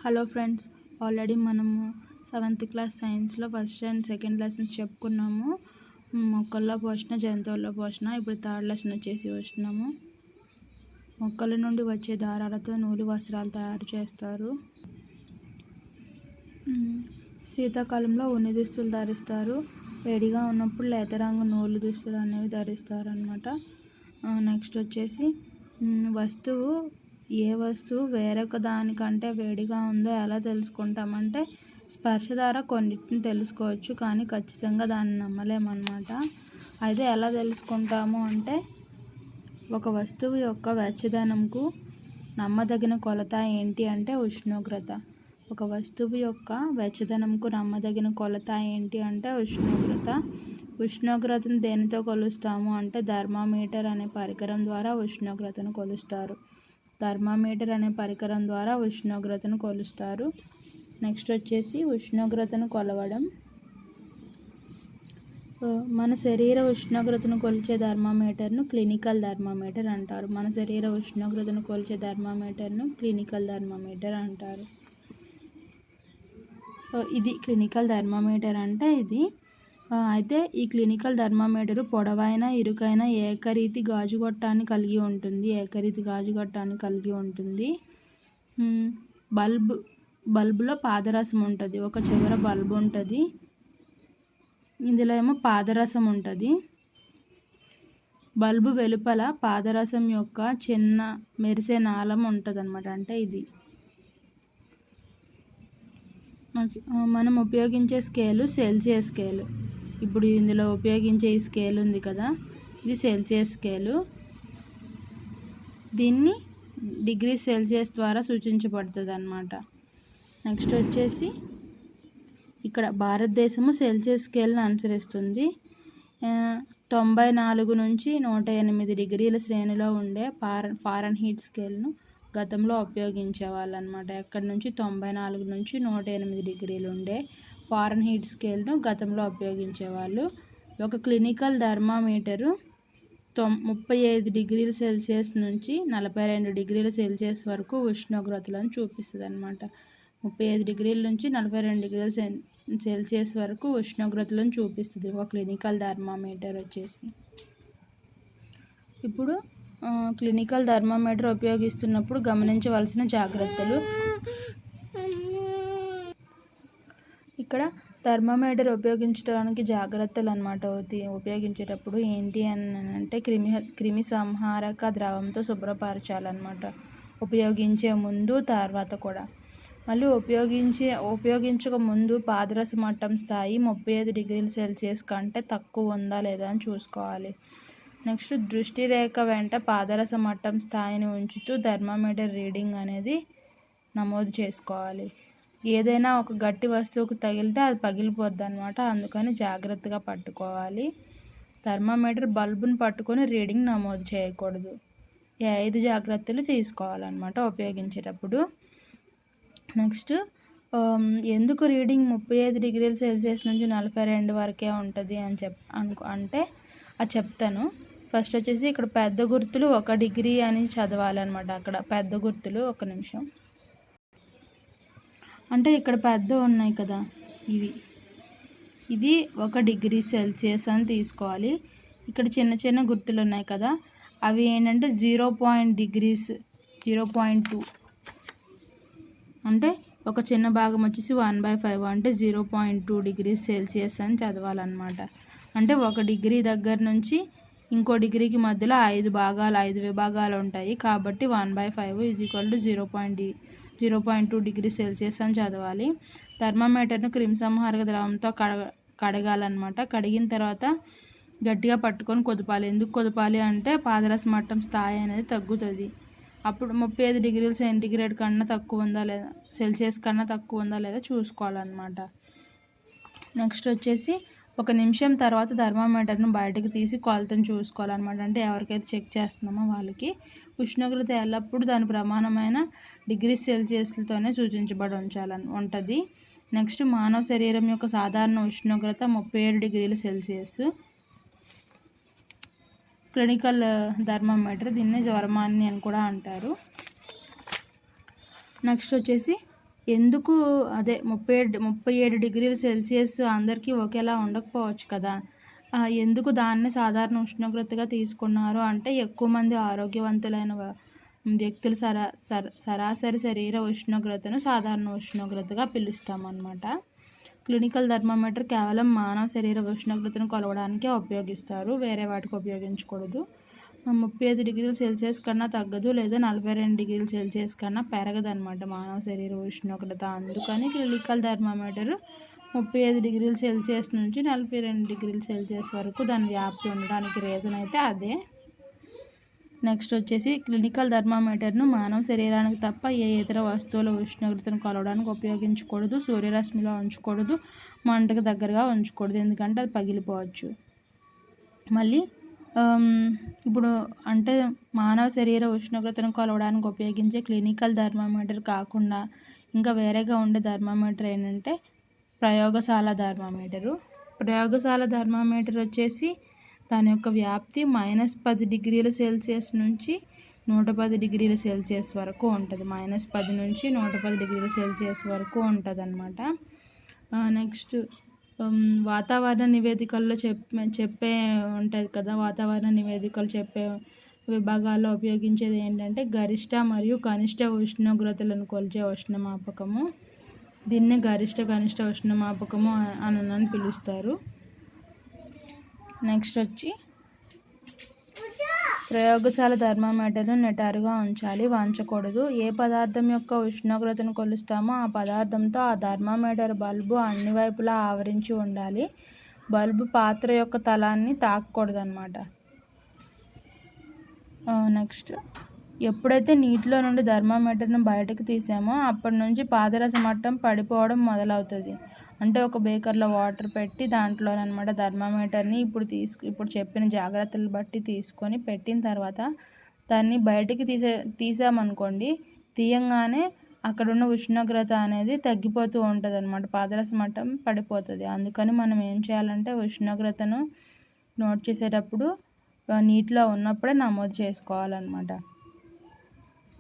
Hello friends, already మనము 7th class సైన్స్లో first and second lessons చెప్పుకున్నాము. మొక్కల్లో పోషణ, జంతువుల్లో పోషణ. ఇప్పుడు థర్డ్ లెసన్ వచ్చేసి వస్తున్నాము. మొక్కల నుండి వచ్చే దారాలతో నూలు వస్త్రాలు తయారు చేస్తారు. శీతాకాలంలో ఉన్ని దుస్తులు ధరిస్తారు. వేడిగా ఉన్నప్పుడు లేత రంగు నూలు దుస్తులు అనేవి ధరిస్తారు అన్నమాట. నెక్స్ట్ వచ్చేసి ఏ వస్తువు వేరొక దానికంటే వేడిగా ఉందో ఎలా తెలుసుకుంటామంటే స్పర్శ ద్వారా కొన్నిటిని తెలుసుకోవచ్చు, కానీ ఖచ్చితంగా దాన్ని నమ్మలేమన్నమాట. అయితే ఎలా తెలుసుకుంటాము అంటే ఒక వస్తువు యొక్క వెచ్చదనంకు నమ్మదగిన కొలత ఏంటి అంటే ఉష్ణోగ్రత. ఒక వస్తువు యొక్క వెచ్చదనంకు నమ్మదగిన కొలత ఏంటి అంటే ఉష్ణోగ్రత. ఉష్ణోగ్రతను దేనితో కొలుస్తాము అంటే థర్మామీటర్ అనే పరికరం ద్వారా ఉష్ణోగ్రతను కొలుస్తారు. థర్మామీటర్ అనే పరికరం ద్వారా ఉష్ణోగ్రతను కొలుస్తారు. నెక్స్ట్ వచ్చేసి ఉష్ణోగ్రతను కొలవడం. మన శరీర ఉష్ణోగ్రతను కొలిచే థర్మామీటర్ను క్లినికల్ థర్మామీటర్ అంటారు. మన శరీర ఉష్ణోగ్రతను కొలిచే థర్మామీటర్ను క్లినికల్ థర్మామీటర్ అంటారు. ఇది క్లినికల్ థర్మామీటర్ అంటే ఇది. అయితే ఈ క్లినికల్ థర్మామీటర్ పొడవైన, ఇరుకైన ఏకరీతి గాజుగొట్టాన్ని కలిగి ఉంటుంది. బల్బులో పాదరసం ఉంటుంది. ఒక చివర బల్బు ఉంటుంది, ఇందులో ఏమో పాదరసం ఉంటుంది. బల్బు వెలుపల పాదరసం యొక్క చిన్న మెరిసే నాళం ఉంటుంది అన్నమాట. అంటే ఇది మనం ఉపయోగించే స్కేలు సెల్సియస్ స్కేలు. ఇప్పుడు ఇందులో ఉపయోగించే ఈ స్కేల్ ఉంది కదా, ఇది సెల్సియస్ స్కేలు. దీన్ని డిగ్రీ సెల్సియస్ ద్వారా సూచించబడుతుంది అన్నమాట. నెక్స్ట్ వచ్చేసి ఇక్కడ భారతదేశము సెల్సియస్ స్కేల్ని అనుసరిస్తుంది. 94 నుంచి 108 డిగ్రీల శ్రేణిలో ఉండే ఫారెన్హీట్ స్కేల్ను గతంలో ఉపయోగించేవాళ్ళు అన్నమాట. ఎక్కడి నుంచి 94 నుంచి 108 డిగ్రీలు ఉండే ఫారెన్హీట్ స్కేల్ను గతంలో ఉపయోగించేవాళ్ళు. ఒక క్లినికల్ థర్మామీటరు 35 డిగ్రీల సెల్సియస్ నుంచి 42 డిగ్రీల సెల్సియస్ వరకు ఉష్ణోగ్రతలను చూపిస్తుంది అన్నమాట. 35 డిగ్రీల నుంచి 42 డిగ్రీల సెల్సియస్ వరకు ఉష్ణోగ్రతలను చూపిస్తుంది ఒక క్లినికల్ థర్మామీటర్ వచ్చేసి. ఇప్పుడు క్లినికల్ థర్మామీటర్ ఉపయోగిస్తున్నప్పుడు గమనించవలసిన జాగ్రత్తలు. ఇక్కడ థర్మామీటర్ ఉపయోగించడానికి జాగ్రత్తలు అన్నమాట. ఉపయోగించేటప్పుడు ఏంటి అని అంటే క్రిమి సంహారక ద్రవంతో శుభ్రపరచాలన్నమాట. ఉపయోగించే ముందు, తర్వాత కూడా. మళ్ళీ ఉపయోగించక ముందు పాదరస మట్టం స్థాయి 35 డిగ్రీల సెల్సియస్ కంటే తక్కువ ఉందా లేదా అని చూసుకోవాలి. నెక్స్ట్ దృష్టి రేఖ వెంట పాదరస మట్టం స్థాయిని ఉంచుతూ థర్మామీటర్ రీడింగ్ అనేది నమోదు చేసుకోవాలి. ఏదైనా ఒక గట్టి వస్తువుకు తగిలితే అది పగిలిపోద్ది అన్నమాట. అందుకని జాగ్రత్తగా పట్టుకోవాలి. థర్మామీటర్ బల్బును పట్టుకొని రీడింగ్ నమోదు చేయకూడదు. ఈ 5 జాగ్రత్తలు తీసుకోవాలన్నమాట ఉపయోగించేటప్పుడు. నెక్స్ట్ ఎందుకు రీడింగ్ 35 డిగ్రీల సెల్సియస్ నుంచి 42 వరకే ఉంటుంది అంటే అది చెప్తాను. ఫస్ట్ వచ్చేసి ఇక్కడ పెద్ద గుర్తులు 1 డిగ్రీ అని చదవాలన్నమాట. అక్కడ పెద్ద గుర్తులు, 1 నిమిషం. అంటే ఇక్కడ పెద్ద ఉన్నాయి కదా, ఇది 1 డిగ్రీ సెల్సియస్ అని తీసుకోవాలి. ఇక్కడ చిన్న చిన్న గుర్తులు ఉన్నాయి కదా, అవి ఏంటంటే 0.2 అంటే ఒక చిన్న భాగం వచ్చేసి 1/5 అంటే 0.2 డిగ్రీ సెల్సియస్ అని చదవాలన్నమాట. అంటే 1 డిగ్రీ దగ్గర నుంచి ఇంకో డిగ్రీకి మధ్యలో 5 విభాగాలు ఉంటాయి. కాబట్టి 1/5 = 0.2 డిగ్రీ సెల్సియస్ అని చదవాలి. థర్మామీటర్ను క్రిమిసంహారక ద్రవంతో కడగాలన్నమాట. కడిగిన తర్వాత గట్టిగా పట్టుకొని కుదపాలి. ఎందుకు కుదపాలి అంటే పాదరస మట్టం స్థాయి అనేది తగ్గుతుంది. అప్పుడు 35 డిగ్రీల సెంటీగ్రేడ్ కన్నా తక్కువ ఉందా లేదా, సెల్సియస్ కన్నా తక్కువ ఉందా లేదా చూసుకోవాలన్నమాట. నెక్స్ట్ వచ్చేసి 1 నిమిషం తర్వాత థర్మామీటర్ను బయటకు తీసి కొలతను చూసుకోవాలన్నమాట. అంటే ఎవరికైతే చెక్ చేస్తున్నామో వాళ్ళకి. ఉష్ణోగ్రత ఎల్లప్పుడూ దాని ప్రమాణమైన డిగ్రీ సెల్సియస్లతోనే సూచించబడి ఉంటుంది. నెక్స్ట్ మానవ శరీరం యొక్క సాధారణ ఉష్ణోగ్రత 37 డిగ్రీల సెల్సియస్. క్లినికల్ థర్మామీటర్, దీన్ని జ్వరమాని అని కూడా అంటారు. నెక్స్ట్ వచ్చేసి ఎందుకు అదే 37 డిగ్రీల సెల్సియస్ అందరికీ ఒకేలా ఉండకపోవచ్చు కదా. ఎందుకు దాన్ని సాధారణ ఉష్ణోగ్రతగా తీసుకున్నారు అంటే ఎక్కువ మంది ఆరోగ్యవంతులైన వ్యక్తులు సరాసరి శరీర ఉష్ణోగ్రతను సాధారణ ఉష్ణోగ్రతగా పిలుస్తామన్నమాట. క్లినికల్ థర్మామీటర్ కేవలం మానవ శరీర ఉష్ణోగ్రతను కొలవడానికే ఉపయోగిస్తారు, వేరే వాటికి ఉపయోగించకూడదు. 35 డిగ్రీల సెల్సియస్ కన్నా తగ్గదు లేదా 42 డిగ్రీల సెల్సియస్ కన్నా పెరగదన్నమాట మానవ శరీర ఉష్ణోగ్రత. అందుకని క్లినికల్ థర్మామీటర్ 35 డిగ్రీల సెల్సియస్ నుంచి 42 డిగ్రీల సెల్సియస్ వరకు దాని వ్యాప్తి ఉండడానికి రీజన్ అయితే అదే. నెక్స్ట్ వచ్చేసి క్లినికల్ థర్మామీటర్ను మానవ శరీరానికి తప్ప ఏ ఇతర వస్తువుల ఉష్ణోగ్రతను కొలవడానికి ఉపయోగించకూడదు, సూర్యరశ్మిలో ఉంచకూడదు, మంటకు దగ్గరగా ఉంచకూడదు, ఎందుకంటే అది పగిలిపోవచ్చు. మళ్ళీ ఇప్పుడు అంటే మానవ శరీర ఉష్ణోగ్రతను కొలవడానికి ఉపయోగించే క్లినికల్ థర్మామీటర్ కాకుండా ఇంకా వేరేగా ఉండే థర్మామీటర్ ఏంటంటే ప్రయోగశాల థర్మామీటరు. ప్రయోగశాల థర్మామీటర్ వచ్చేసి దాని యొక్క వ్యాప్తి -10 డిగ్రీల సెల్సియస్ నుంచి 110 డిగ్రీల సెల్సియస్ వరకు ఉంటుంది. -10 నుంచి 110 డిగ్రీల సెల్సియస్ వరకు ఉంటుంది అన్నమాట. నెక్స్ట్ వాతావరణ నివేదికల్లో చెప్పే ఉంటుంది కదా, వాతావరణ నివేదికలు చెప్పే విభాగాల్లో ఉపయోగించేది ఏంటంటే గరిష్ట మరియు కనిష్ట ఉష్ణోగ్రతలను కొలిచే ఉష్ణమాపకము. దీన్ని గరిష్ట కనిష్ట ఉష్ణమాపకము అని పిలుస్తారు. నెక్స్ట్ వచ్చి ప్రయోగశాల థర్మామీటర్ను నిటారుగా ఉంచాలి, వంచకూడదు. ఏ పదార్థం యొక్క ఉష్ణోగ్రతను కొలుస్తామో ఆ పదార్థంతో ఆ థర్మామీటర్ బల్బు అన్ని వైపులా ఆవరించి ఉండాలి. బల్బు పాత్ర యొక్క తలాన్ని తాకకూడదు అన్నమాట. నెక్స్ట్ ఎప్పుడైతే నీటిలో నుండి థర్మామీటర్ను బయటకు తీసామో అప్పటి నుంచి పాదరస మట్టం పడిపోవడం మొదలవుతుంది. అంటే ఒక బేకర్లో వాటర్ పెట్టి దాంట్లోనమాట థర్మామీటర్ని ఇప్పుడు చెప్పిన జాగ్రత్తలు బట్టి తీసుకొని పెట్టిన తర్వాత దాన్ని బయటికి తీసామనుకోండి, తీయంగానే అక్కడున్న ఉష్ణోగ్రత అనేది తగ్గిపోతూ ఉంటుంది అన్నమాట, పాదరస మట్టం పడిపోతుంది. అందుకని మనం ఏం చేయాలంటే ఉష్ణోగ్రతను నోట్ చేసేటప్పుడు నీటిలో ఉన్నప్పుడే నమోదు చేసుకోవాలన్నమాట.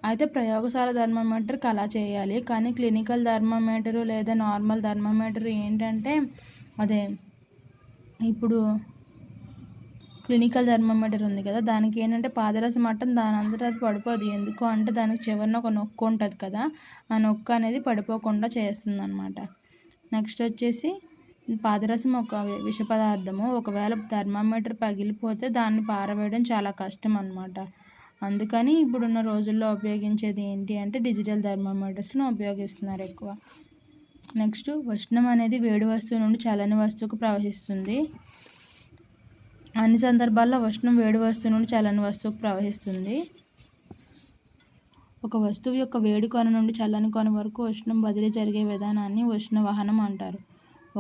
అయితే ప్రయోగశాల థర్మామీటర్కి అలా చేయాలి. కానీ క్లినికల్ థర్మామీటరు లేదా నార్మల్ థర్మామీటర్ ఏంటంటే అదే ఇప్పుడు క్లినికల్ థర్మామీటర్ ఉంది కదా, దానికి ఏంటంటే పాదరస మట్టం దాని అంతటా అది పడిపోదు. ఎందుకు అంటే దానికి చివరిన ఒక నొక్కు ఉంటుంది కదా, ఆ నొక్కు అనేది పడిపోకుండా చేస్తుంది అన్నమాట. నెక్స్ట్ వచ్చేసి పాదరసం ఒక విష పదార్థము. ఒకవేళ థర్మామీటర్ పగిలిపోతే దాన్ని పారవేయడం చాలా కష్టం అన్నమాట. అందుకని ఇప్పుడున్న రోజుల్లో ఉపయోగించేది ఏంటి అంటే డిజిటల్ థర్మామీటర్స్ను ఉపయోగిస్తున్నారు ఎక్కువ. నెక్స్ట్ ఉష్ణం అనేది వేడి వస్తువు నుండి చల్లని వస్తువుకు ప్రవహిస్తుంది. అన్ని సందర్భాల్లో ఉష్ణం వేడి వస్తువు నుండి చల్లని వస్తువుకు ప్రవహిస్తుంది. ఒక వస్తువు యొక్క వేడి కొన నుండి చల్లని కొన వరకు ఉష్ణం బదిలీ జరిగే విధానాన్ని ఉష్ణ వహనం అంటారు.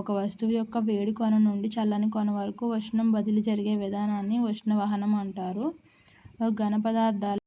ఒక వస్తువు యొక్క వేడి కొన నుండి చల్లని కొన వరకు ఉష్ణం బదిలీ జరిగే విధానాన్ని ఉష్ణ వహనం అంటారు. ఘన పదార్థాలు